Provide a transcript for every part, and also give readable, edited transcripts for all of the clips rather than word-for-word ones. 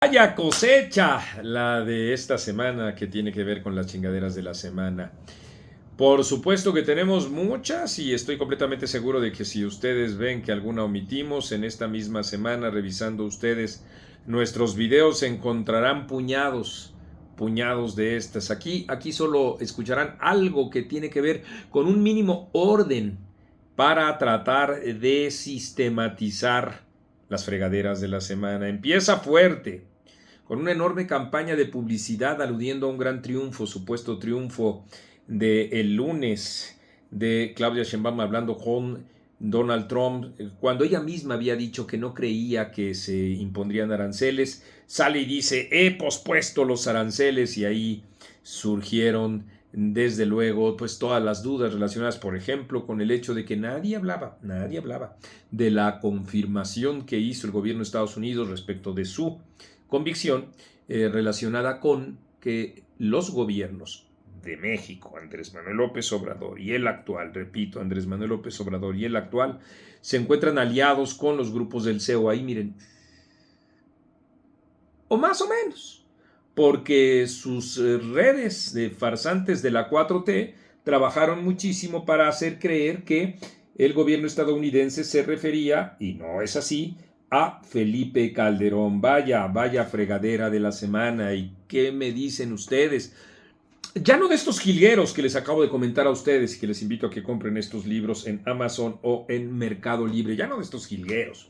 Vaya cosecha la de esta semana que tiene que ver con las chingaderas de la semana. Por supuesto que tenemos muchas y estoy completamente seguro de que si ustedes ven que alguna omitimos en esta misma semana, revisando ustedes nuestros videos, encontrarán puñados de estas. Aquí solo escucharán algo que tiene que ver con un mínimo orden para tratar de sistematizar las fregaderas de la semana. Empieza fuerte, con una enorme campaña de publicidad aludiendo a un gran triunfo, supuesto triunfo del lunes de Claudia Sheinbaum hablando con Donald Trump, cuando ella misma había dicho que no creía que se impondrían aranceles, sale y dice, he pospuesto los aranceles, y ahí surgieron desde luego pues todas las dudas relacionadas, por ejemplo, con el hecho de que nadie hablaba de la confirmación que hizo el gobierno de Estados Unidos respecto de su convicción relacionada con que los gobiernos de México, Andrés Manuel López Obrador y el actual, repito, Andrés Manuel López Obrador y el actual, se encuentran aliados con los grupos del CEO. Ahí miren, o más o menos, porque sus redes de farsantes de la 4T trabajaron muchísimo para hacer creer que el gobierno estadounidense se refería, y no es así, a Felipe Calderón. Vaya fregadera de la semana. ¿Y qué me dicen ustedes? Ya no de estos jilgueros que les acabo de comentar a ustedes y que les invito a que compren estos libros en Amazon o en Mercado Libre, ya no de estos jilgueros,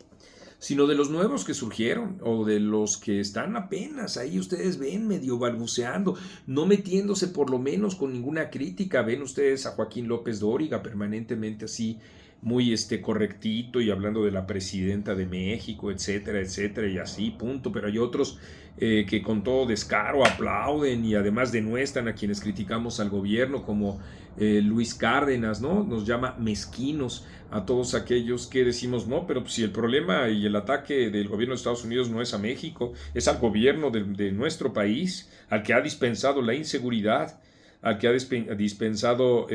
sino de los nuevos que surgieron o de los que están apenas ahí, ustedes ven, medio balbuceando, no metiéndose por lo menos con ninguna crítica. Ven ustedes a Joaquín López Dóriga permanentemente así, muy correctito y hablando de la presidenta de México, etcétera, etcétera, y así, punto. Pero hay otros que con todo descaro aplauden y además denuestran a quienes criticamos al gobierno, como Luis Cárdenas, ¿no? Nos llama mezquinos a todos aquellos que decimos, no, pero si el problema y el ataque del gobierno de Estados Unidos no es a México, es al gobierno de nuestro país, al que ha dispensado la inseguridad, al que ha dispensado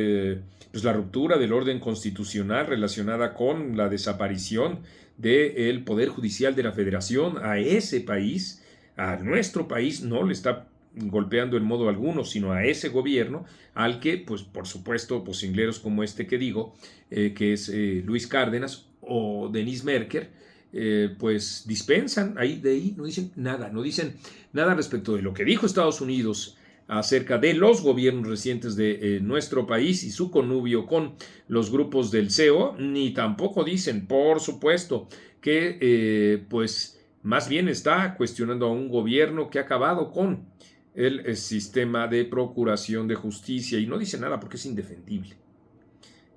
pues la ruptura del orden constitucional relacionada con la desaparición del Poder Judicial de la Federación. A ese país, a nuestro país, no le está golpeando en modo alguno, sino a ese gobierno al que, pues por supuesto, posingleros como este que digo, que es Luis Cárdenas o Denis Merker, pues dispensan, de ahí no dicen nada respecto de lo que dijo Estados Unidos acerca de los gobiernos recientes de nuestro país y su connubio con los grupos del CEO, ni tampoco dicen, por supuesto, que pues más bien está cuestionando a un gobierno que ha acabado con el sistema de procuración de justicia, y no dice nada porque es indefendible.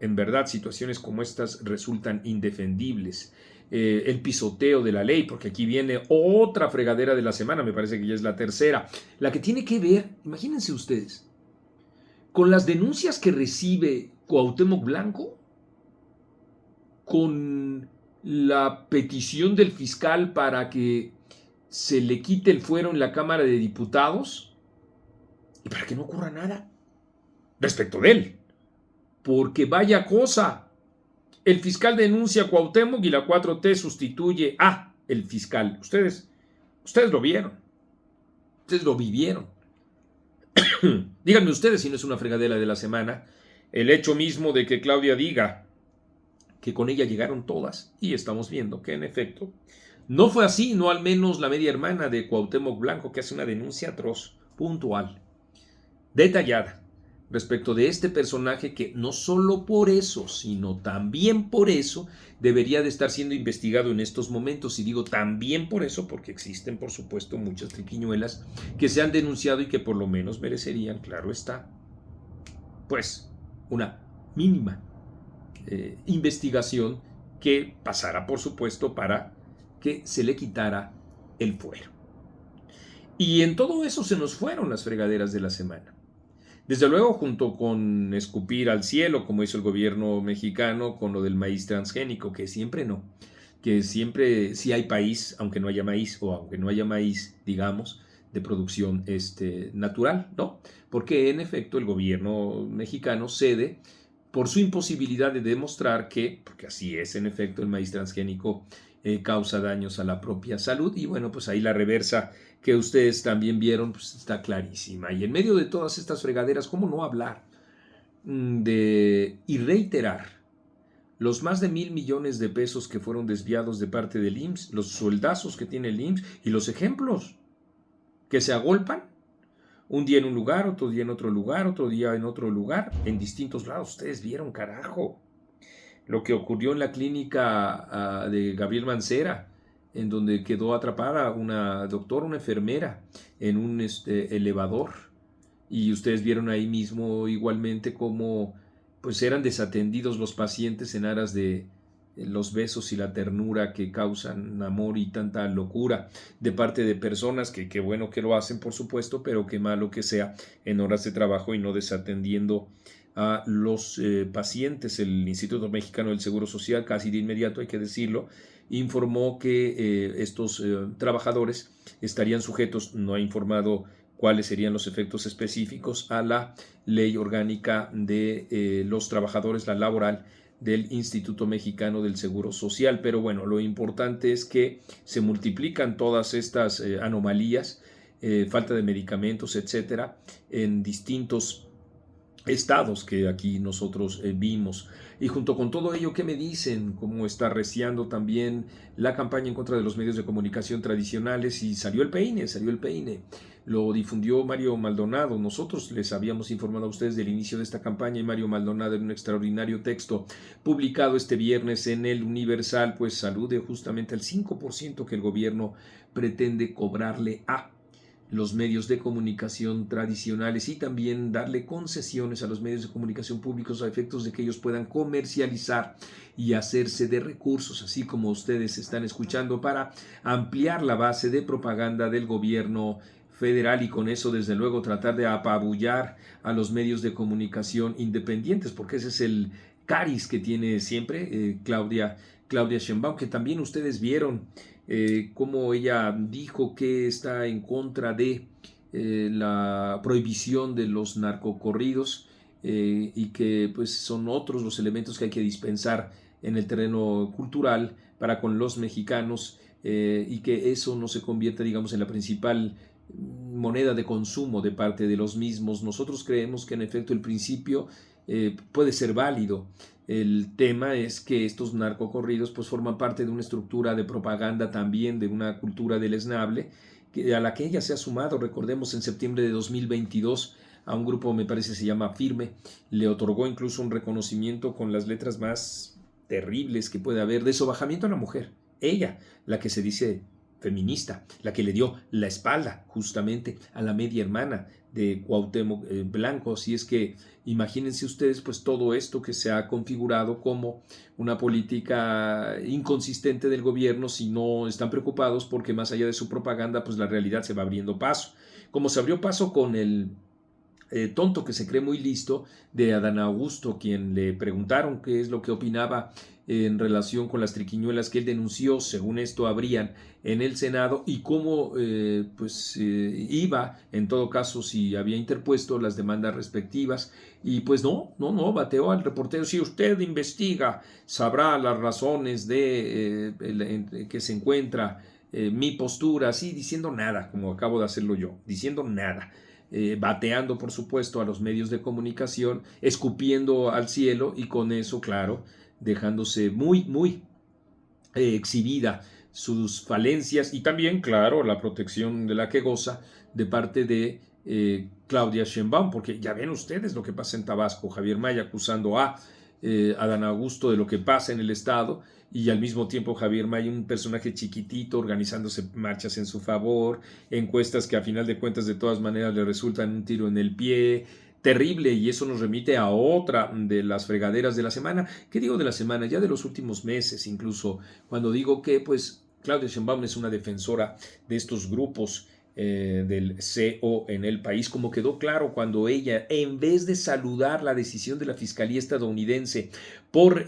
En verdad, situaciones como estas resultan indefendibles. El pisoteo de la ley, porque aquí viene otra fregadera de la semana, me parece que ya es la tercera, la que tiene que ver, imagínense ustedes, con las denuncias que recibe Cuauhtémoc Blanco, con la petición del fiscal para que se le quite el fuero en la Cámara de Diputados y para que no ocurra nada respecto de él. Porque vaya cosa, el fiscal denuncia a Cuauhtémoc y la 4T sustituye a el fiscal. Ustedes lo vieron, ustedes lo vivieron. Díganme ustedes si no es una fregadera de la semana el hecho mismo de que Claudia diga que con ella llegaron todas, y estamos viendo que en efecto no fue así, no al menos la media hermana de Cuauhtémoc Blanco, que hace una denuncia atroz, puntual, detallada, respecto de este personaje que no solo por eso, sino también por eso debería de estar siendo investigado en estos momentos. Y digo también por eso porque existen, por supuesto, muchas triquiñuelas que se han denunciado y que por lo menos merecerían, claro está, pues una mínima investigación que pasara, por supuesto, para que se le quitara el fuero. Y en todo eso se nos fueron las fregaderas de la semana. Desde luego, junto con escupir al cielo, como hizo el gobierno mexicano con lo del maíz transgénico, que siempre no, que siempre sí hay país, aunque no haya maíz, o aunque no haya maíz, digamos, de producción natural, ¿no? Porque en efecto el gobierno mexicano cede por su imposibilidad de demostrar que, porque así es en efecto, el maíz transgénico causa daños a la propia salud, y bueno, pues ahí la reversa que ustedes también vieron, pues está clarísima. Y en medio de todas estas fregaderas, ¿cómo no hablar y reiterar los más de 1,000 millones de pesos que fueron desviados de parte del IMSS, los sueldazos que tiene el IMSS y los ejemplos que se agolpan un día en un lugar, otro día en otro lugar, otro día en otro lugar, en distintos lados? Ustedes vieron, carajo, lo que ocurrió en la clínica de Gabriel Mancera, en donde quedó atrapada una doctora, una enfermera, en un elevador. Y ustedes vieron ahí mismo igualmente cómo pues eran desatendidos los pacientes en aras de los besos y la ternura que causan amor y tanta locura de parte de personas que qué bueno que lo hacen, por supuesto, pero qué malo que sea en horas de trabajo y no desatendiendo a los pacientes. El Instituto Mexicano del Seguro Social, casi de inmediato hay que decirlo, informó que estos trabajadores estarían sujetos, no ha informado cuáles serían los efectos específicos, a la ley orgánica de los trabajadores, la laboral, del Instituto Mexicano del Seguro Social. Pero bueno, lo importante es que se multiplican todas estas anomalías, falta de medicamentos, etcétera, en distintos estados que aquí nosotros vimos. Y junto con todo ello, ¿qué me dicen? Cómo está arreciando también la campaña en contra de los medios de comunicación tradicionales, y salió el peine. Lo difundió Mario Maldonado. Nosotros les habíamos informado a ustedes del inicio de esta campaña, y Mario Maldonado, en un extraordinario texto publicado este viernes en el Universal, pues alude justamente al 5% que el gobierno pretende cobrarle a los medios de comunicación tradicionales, y también darle concesiones a los medios de comunicación públicos a efectos de que ellos puedan comercializar y hacerse de recursos, así como ustedes están escuchando, para ampliar la base de propaganda del gobierno federal, y con eso desde luego tratar de apabullar a los medios de comunicación independientes, porque ese es el cariz que tiene siempre Claudia Sheinbaum, que también ustedes vieron cómo ella dijo que está en contra de la prohibición de los narcocorridos, y que pues son otros los elementos que hay que dispensar en el terreno cultural para con los mexicanos, y que eso no se convierta, digamos, en la principal moneda de consumo de parte de los mismos. Nosotros creemos que en efecto el principio puede ser válido. El tema es que estos narcocorridos pues forman parte de una estructura de propaganda también, de una cultura deleznable, a la que ella se ha sumado. Recordemos, en septiembre de 2022 a un grupo, me parece se llama Firme, le otorgó incluso un reconocimiento con las letras más terribles que puede haber, de sobajamiento a la mujer. Ella, la que se dice feminista, la que le dio la espalda justamente a la media hermana de Cuauhtémoc Blanco. Así es que imagínense ustedes pues todo esto que se ha configurado como una política inconsistente del gobierno, si no están preocupados porque más allá de su propaganda pues la realidad se va abriendo paso, como se abrió paso con el tonto que se cree muy listo de Adán Augusto, quien le preguntaron qué es lo que opinaba en relación con las triquiñuelas que él denunció, según esto habrían en el Senado, y cómo iba, en todo caso, si había interpuesto las demandas respectivas. Y pues no, bateó al reportero. Si usted investiga, sabrá las razones de que se encuentra mi postura, así, diciendo nada, como acabo de hacerlo yo, diciendo nada. Bateando, por supuesto, a los medios de comunicación, escupiendo al cielo, y con eso, claro, dejándose muy exhibida sus falencias, y también, claro, la protección de la que goza de parte de Claudia Sheinbaum, porque ya ven ustedes lo que pasa en Tabasco, Javier Maya acusando a Adán Augusto de lo que pasa en el estado, y al mismo tiempo Javier Maya, un personaje chiquitito, organizándose marchas en su favor, encuestas que a final de cuentas de todas maneras le resultan un tiro en el pie. Terrible. Y eso nos remite a otra de las fregaderas de la semana. ¿Qué digo de la semana? Ya de los últimos meses, incluso, cuando digo que pues Claudia Sheinbaum es una defensora de estos grupos del CO en el país, como quedó claro cuando ella, en vez de saludar la decisión de la Fiscalía estadounidense por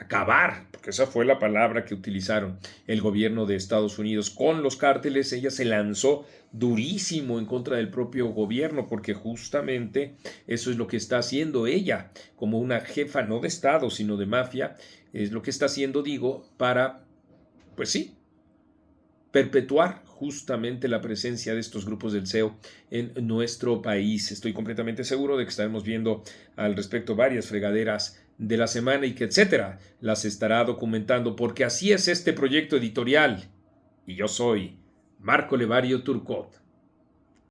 acabar, porque esa fue la palabra que utilizaron el gobierno de Estados Unidos con los cárteles, ella se lanzó durísimo en contra del propio gobierno, porque justamente eso es lo que está haciendo ella, como una jefa no de Estado, sino de mafia, es lo que está haciendo, digo, para, pues sí, perpetuar justamente la presencia de estos grupos del SEO en nuestro país. Estoy completamente seguro de que estaremos viendo al respecto varias fregaderas de la semana y que etcétera las estará documentando, porque así es este proyecto editorial. Y yo soy Marco Levario Turcot.